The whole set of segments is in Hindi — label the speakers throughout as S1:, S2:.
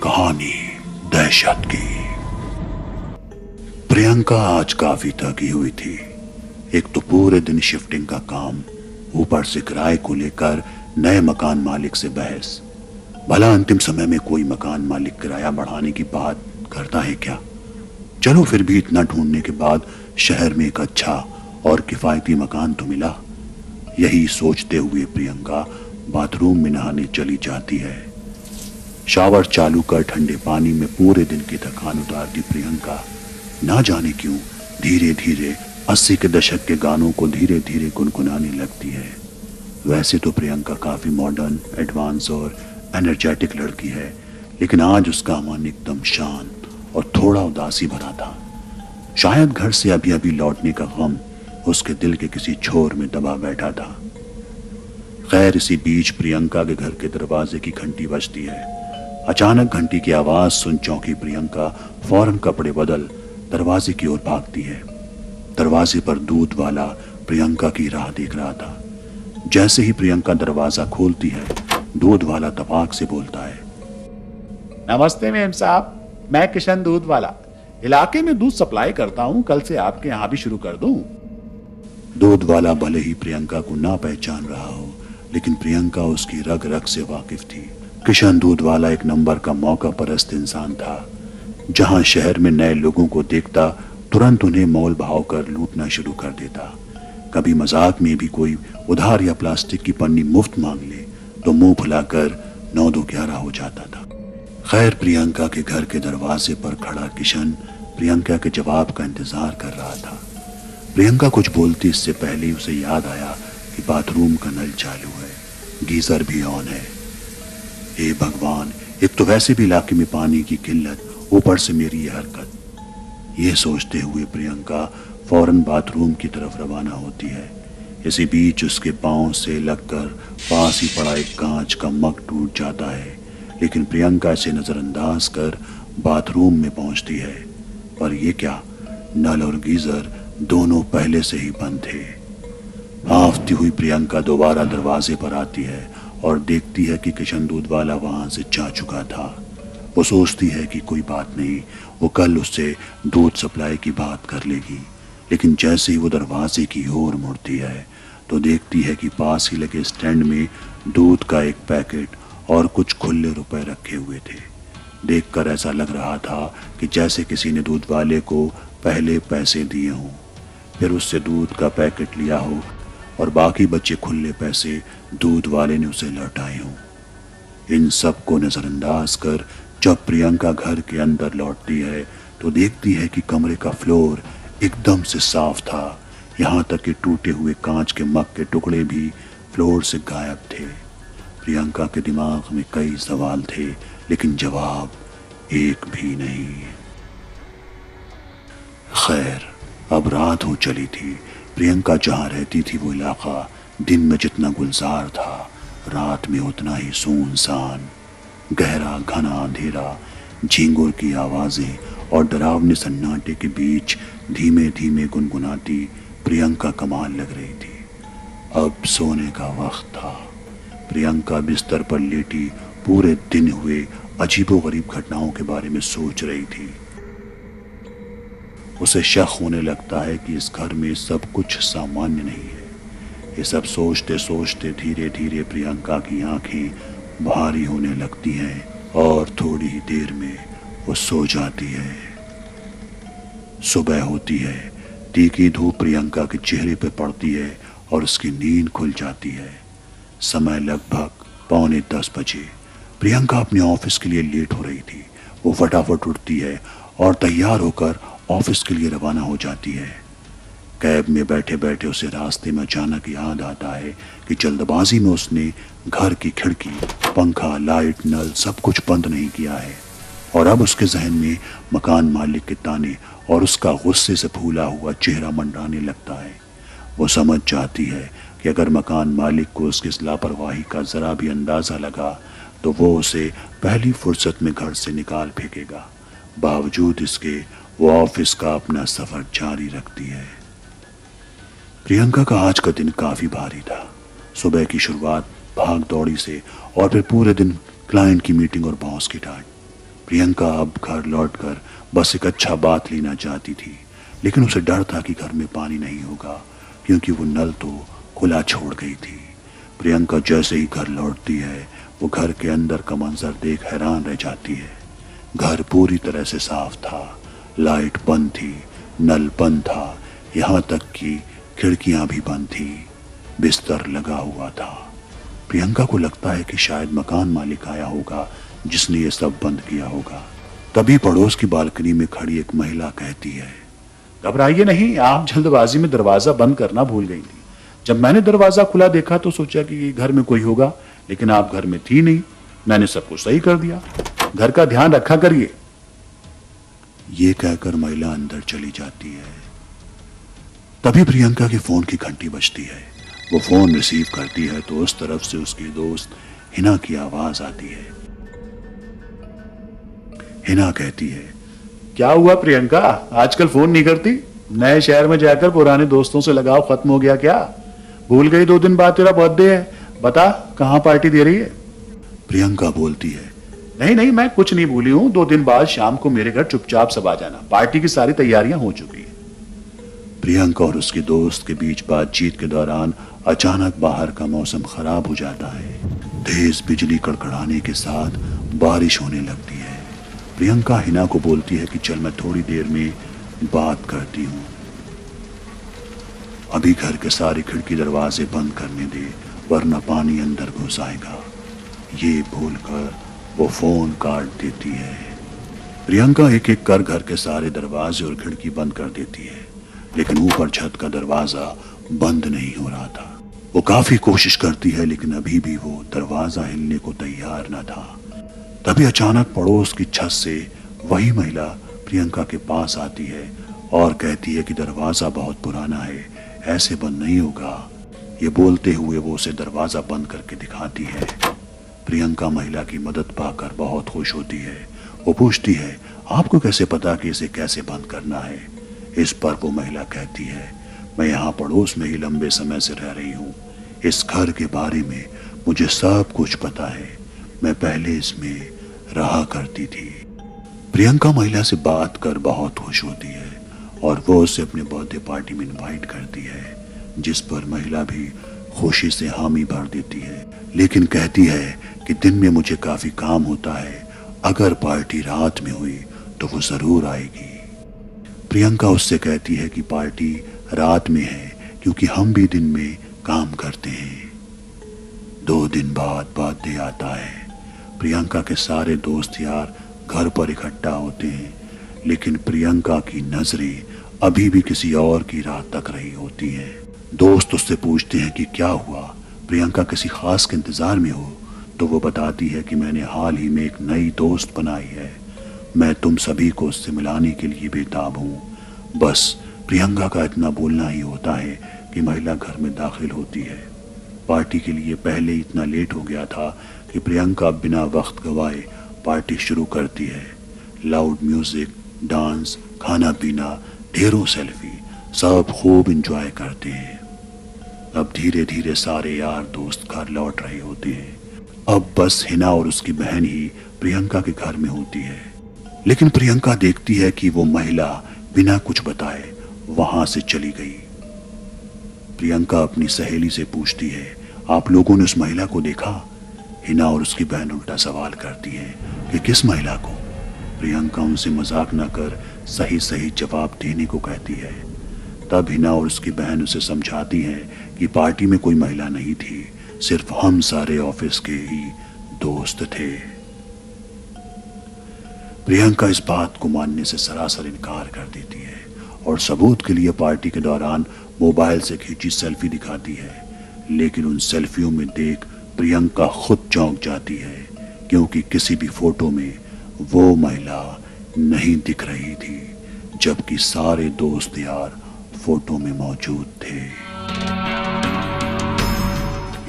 S1: कहानी दहशत की। प्रियंका आज काफी थकी हुई थी। एक तो पूरे दिन शिफ्टिंग का काम, ऊपर से किराए को लेकर नए मकान मालिक से बहस। भला अंतिम समय में कोई मकान मालिक किराया बढ़ाने की बात करता है क्या? चलो फिर भी इतना ढूंढने के बाद शहर में एक अच्छा और किफायती मकान तो मिला। यही सोचते हुए प्रियंका बाथरूम में नहाने चली जाती है। शावर चालू कर ठंडे पानी में पूरे दिन की थकान उतारती प्रियंका ना जाने क्यों धीरे धीरे 80 के दशक के गानों को धीरे धीरे गुनगुनाने लगती है। वैसे तो प्रियंका काफी मॉडर्न, एडवांस और एनर्जेटिक लड़की है, लेकिन आज उसका मन एकदम शांत और थोड़ा उदासी भरा था। शायद घर से अभी अभी लौटने का गम उसके दिल के किसी छोर में दबा बैठा था। खैर, इसी बीच प्रियंका के घर के दरवाजे की घंटी बजती है। अचानक घंटी की आवाज सुन चौंकी प्रियंका फौरन कपड़े बदल दरवाजे की ओर भागती है। दरवाजे पर दूध वाला प्रियंका की राह देख रहा था। जैसे ही प्रियंका दरवाजा खोलती है, दूध वाला तपाक से बोलता है,
S2: नमस्ते मेम साहब, मैं किशन दूध वाला इलाके में दूध सप्लाई करता हूँ। कल से आपके यहाँ भी शुरू कर दूं।
S1: दूध वाला भले ही प्रियंका को ना पहचान रहा हो, लेकिन प्रियंका उसकी रग रग से वाकिफ थी। किशन दूध वाला एक नंबर का मौका परस्त इंसान था। जहां शहर में नए लोगों को देखता तुरंत उन्हें मोल भाव कर लूटना शुरू कर देता। कभी मजाक में भी कोई उधार या प्लास्टिक की पन्नी मुफ्त मांग ले तो मुंह फुलाकर 9-2-11 हो जाता था। खैर, प्रियंका के घर के दरवाजे पर खड़ा किशन प्रियंका के जवाब का इंतजार कर रहा था। प्रियंका कुछ बोलती इससे पहले ही उसे याद आया कि बाथरूम का नल चालू है, गीजर भी ऑन है। हे भगवान, एक तो वैसे भी इलाके में पानी की किल्लत, ऊपर से मेरी यह हरकत। ये सोचते हुए प्रियंका फौरन बाथरूम की तरफ रवाना होती है। इसी बीच उसके पांव से लगकर पास ही पड़ा एक कांच का मग टूट जाता है, लेकिन प्रियंका इसे नजरअंदाज कर बाथरूम में पहुंचती है। पर यह क्या, नल और गीजर दोनों पहले से ही बंद थे। हांफती हुई प्रियंका दोबारा दरवाजे पर आती है और देखती है कि किशन दूध वाला वहां से जा चुका था। वो सोचती है कि कोई बात नहीं, वो कल उससे दूध सप्लाई की बात कर लेगी। लेकिन जैसे ही वो दरवाजे की ओर मुड़ती है तो देखती है कि पास ही लगे स्टैंड में दूध का एक पैकेट और कुछ खुले रुपए रखे हुए थे। देखकर ऐसा लग रहा था कि जैसे किसी ने दूध वाले को पहले पैसे दिए हों, फिर उससे दूध का पैकेट लिया हो और बाकी बचे खुले पैसे दूध वाले ने उसे लौटाए हों। इन सब को नजरअंदाज कर जब प्रियंका घर के अंदर लौटती है तो देखती है कि कमरे का फ्लोर एकदम से साफ था। यहाँ तक कि टूटे हुए कांच के मग के टुकड़े भी फ्लोर से गायब थे। प्रियंका के दिमाग में कई सवाल थे, लेकिन जवाब एक भी नहीं। खैर, अब रात हो चली थी। प्रियंका जहाँ रहती थी वो इलाका दिन में जितना गुलजार था, रात में उतना ही सुनसान। गहरा घना अंधेरा, झींगुर की आवाजें और डरावने सन्नाटे के बीच धीमे धीमे गुनगुनाती प्रियंका कमाल लग रही थी। अब सोने का वक्त था। प्रियंका बिस्तर पर लेटी पूरे दिन हुए अजीबोगरीब घटनाओं के बारे में सोच रही थी। उसे शक होने लगता है कि इस घर में सब कुछ सामान्य नहीं है। ये सब सोचते सोचते धीरे धीरे प्रियंका की आंखें भारी होने लगती हैं और थोड़ी ही देर में वो सो जाती है। सुबह होती है, तीखी धूप प्रियंका के चेहरे पर पड़ती है और उसकी नींद खुल जाती है। समय लगभग 9:45 बजे। प्रियंका अपने ऑफिस के लिए लेट हो रही थी। वो फटाफट उठती है और तैयार होकर ऑफिस के लिए रवाना हो जाती है। कैब में बैठे बैठे उसे रास्ते में अचानक याद आता है कि जल्दबाजी में उसने घर की खिड़की, पंखा, लाइट, नल सब कुछ बंद नहीं किया है। और अब उसके जहन में मकान मालिक के ताने और उसका गुस्से से फूला हुआ चेहरा मंडराने लगता है। वो समझ जाती है कि अगर मकान मालिक को उसकी इस लापरवाही का जरा भी अंदाजा लगा तो वो उसे पहली फुर्सत में घर से निकाल फेंकेगा। बावजूद इसके वो ऑफिस का अपना सफर जारी रखती है। प्रियंका का आज का दिन काफी भारी था। सुबह की शुरुआत भाग दौड़ी से और फिर पूरे दिन क्लाइंट की मीटिंग और बॉस की डांट। प्रियंका अब घर लौटकर बस एक अच्छा बात लेना चाहती थी, लेकिन उसे डर था कि घर में पानी नहीं होगा, क्योंकि वो नल तो खुला छोड़ गई थी। प्रियंका जैसे ही घर लौटती है, वो घर के अंदर का मंजर देख हैरान रह जाती है। घर पूरी तरह से साफ था, लाइट बंद थी, नल बंद था, यहाँ तक कि खिड़कियां भी बंद थी, बिस्तर लगा हुआ था। प्रियंका को लगता है कि शायद मकान मालिक आया होगा जिसने ये सब बंद किया होगा। तभी पड़ोस की बालकनी में खड़ी एक महिला कहती है,
S2: घबराइए नहीं, आप जल्दबाजी में दरवाजा बंद करना भूल गई थी। जब मैंने दरवाजा खुला देखा तो सोचा कि घर में कोई होगा, लेकिन आप घर में थी नहीं। मैंने सब कुछ सही कर दिया। घर का ध्यान रखा करिए।
S1: ये कहकर महिला अंदर चली जाती है। तभी प्रियंका के फोन की घंटी बजती है। वो फोन रिसीव करती है तो उस तरफ से उसकी दोस्त हिना की आवाज आती है। हिना कहती है,
S2: क्या हुआ प्रियंका, आजकल फोन नहीं करती? नए शहर में जाकर पुराने दोस्तों से लगाव खत्म हो गया क्या? भूल गई 2 दिन बाद तेरा बर्थडे है। बता, कहाँ पार्टी दे रही है?
S1: प्रियंका बोलती है,
S2: नहीं नहीं, मैं कुछ नहीं भूली हूँ। 2 दिन बाद शाम को मेरे घर चुपचाप सब आ जाना। पार्टी की सारी तैयारियां हो चुकी है।
S1: प्रियंका और उसके दोस्त के बीच बातचीत के दौरान अचानक बाहर का मौसम खराब हो जाता है। तेज बिजली कड़कड़ाने के साथ बारिश होने लगती है। प्रियंका हिना को बोलती है कि चल मैं थोड़ी देर में बात करती हूँ, अभी घर के सारे खिड़की दरवाजे बंद करने दे, वरना पानी अंदर घुस आएगा। ये भूलकर वो फोन काट देती है। प्रियंका एक एक कर घर के सारे दरवाजे और खिड़की बंद कर देती है, लेकिन ऊपर छत का दरवाजा बंद नहीं हो रहा था। वो काफी कोशिश करती है, लेकिन अभी भी वो दरवाजा हिलने को तैयार न था। तभी अचानक पड़ोस की छत से वही महिला प्रियंका के पास आती है और कहती है कि दरवाजा बहुत पुराना है, ऐसे बंद नहीं होगा। ये बोलते हुए वो उसे दरवाजा बंद करके दिखाती है। प्रियंका महिला की मदद पाकर बहुत खुश होती है। वो पूछती है, आपको कैसे पता कि इसे कैसे बंद करना है? इस पर वो महिला कहती है, मैं यहाँ पड़ोस में ही लंबे समय से रह रही हूँ। इस घर के बारे में मुझे सब कुछ पता है। मैं पहले इसमें रहा करती थी। प्रियंका महिला से बात कर बहुत खुश होती है और वो उसे अपने बर्थडे पार्टी में इनवाइट करती है, जिस पर महिला भी खुशी से हामी भर देती है, लेकिन कहती है कि दिन में मुझे काफी काम होता है। अगर पार्टी रात में हुई तो वो जरूर आएगी। प्रियंका उससे कहती है कि पार्टी रात में है क्योंकि हम भी दिन में काम करते हैं। 2 दिन बाद बर्थडे आता है। प्रियंका के सारे दोस्त यार घर पर इकट्ठा होते हैं, लेकिन प्रियंका की नजरें अभी भी किसी और की राह तक रही होती हैं। दोस्त उससे पूछते हैं कि क्या हुआ, प्रियंका किसी खास के इंतजार में हो? तो वो बताती है कि मैंने हाल ही में एक नई दोस्त बनाई है। मैं तुम सभी को उससे मिलाने के लिए बेताब हूँ। बस प्रियंका का इतना बोलना ही होता है कि महिला घर में दाखिल होती है। पार्टी के लिए पहले इतना लेट हो गया था कि प्रियंका बिना वक्त गवाए पार्टी शुरू करती है। लाउड म्यूजिक, डांस, खाना पीना, ढेरों सेल्फी, सब खूब एंजॉय करते हैं। अब धीरे धीरे सारे यार दोस्त घर लौट रहे होते हैं। अब बस हिना और उसकी बहन ही प्रियंका के घर में होती है, लेकिन प्रियंका देखती है कि वो महिला बिना कुछ बताए वहां से चली गई। प्रियंका अपनी सहेली से पूछती है, आप लोगों ने उस महिला को देखा? हिना और उसकी बहन उल्टा सवाल करती है कि किस महिला को? प्रियंका उनसे मजाक न कर सही सही जवाब देने को कहती है। तब हिना और उसकी बहन उसे समझाती हैं कि पार्टी में कोई महिला नहीं थी, सिर्फ हम सारे ऑफिस के ही दोस्त थे। प्रियंका इस बात को मानने से सरासर इनकार कर देती है और सबूत के लिए पार्टी के दौरान मोबाइल से खींची सेल्फी दिखाती है, लेकिन उन सेल्फियों में देख प्रियंका खुद चौंक जाती है, क्योंकि किसी भी फोटो में वो महिला नहीं दिख रही थी, जबकि सारे दोस्त यार फोटो में मौजूद थे।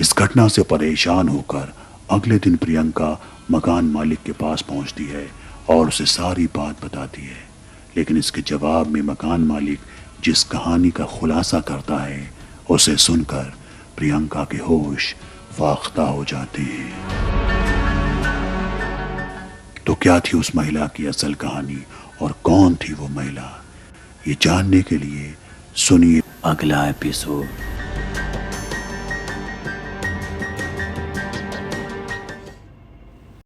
S1: इस घटना से परेशान होकर अगले दिन प्रियंका मकान मालिक के पास पहुंचती है और उसे सारी बात बताती है, लेकिन इसके जवाब में मकान मालिक जिस कहानी का खुलासा करता है उसे सुनकर प्रियंका के होश फाख्ता हो जाते हैं। तो क्या थी उस महिला की असल कहानी और कौन थी वो महिला, ये जानने के लिए सुनिए
S3: अगला एपिसोड।